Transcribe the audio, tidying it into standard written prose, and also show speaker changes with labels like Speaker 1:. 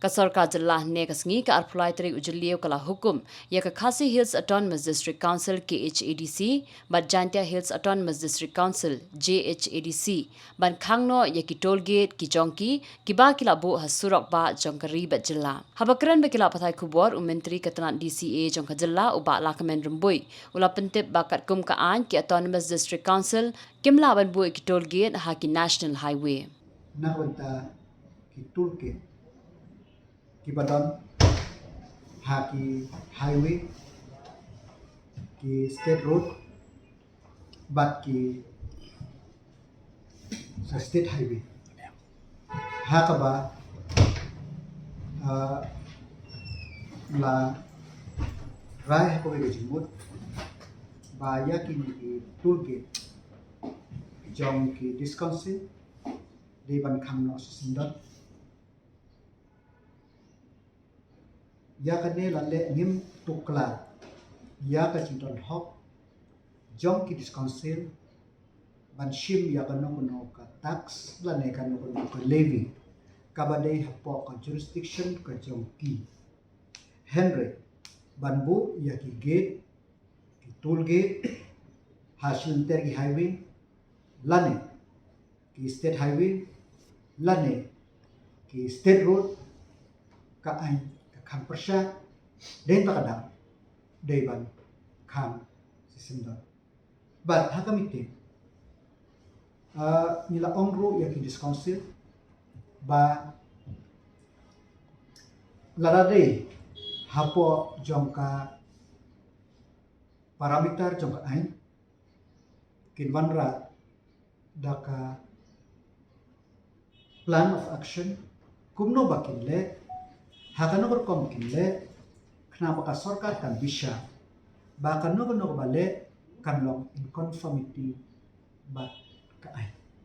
Speaker 1: Ka Sorkar Jylla ne kasngi ka arpulai tarik ujliu kala hukum ya ka Khasi Hills Autonomous District Council KHADC bat Jantia Hills Autonomous District Council JHADC ban Khang no ya ki toll gate ki Jong ki ba kila bo hasurok ba Jong kari bat Jylla. Habakran be kila pathai kubor Menteri Ketenat DCA Jong ka Jylla uba la kemen rembui ula pentip bakat kum ka an ki Autonomous District Council kimla ban bu ki toll gate ha ki National Highway.
Speaker 2: Nawanta ki toolkit ki badon haki highway ki state road bat ki sa state highway hakaba la rai ko ge jimut ba ya ki toolkit Jong ki discouncil di ban Khang no sindot ya ka ne la le ngim tukla ya ka chinton hok Jong ki discouncil ban shim ya ka no ka tax la ne ka no ka levy ka ba dei hapo ka jurisdiction ka Jong ki Henry ban bu ya ki gate ki toll gate hasil ter ki highway lane ki state highway lane ki state road ka ain ka Khang persya den pakadang deban Khang sisinda but hakamite nila ongro ya ki discouncil ba larade hapo jongka parameter jongka ain kinwanra daka plan of action kumno bakin le hakano berkom kinle kenapa ka Sorkar kan bisa bahkan no bale kan long in conformity but ka ai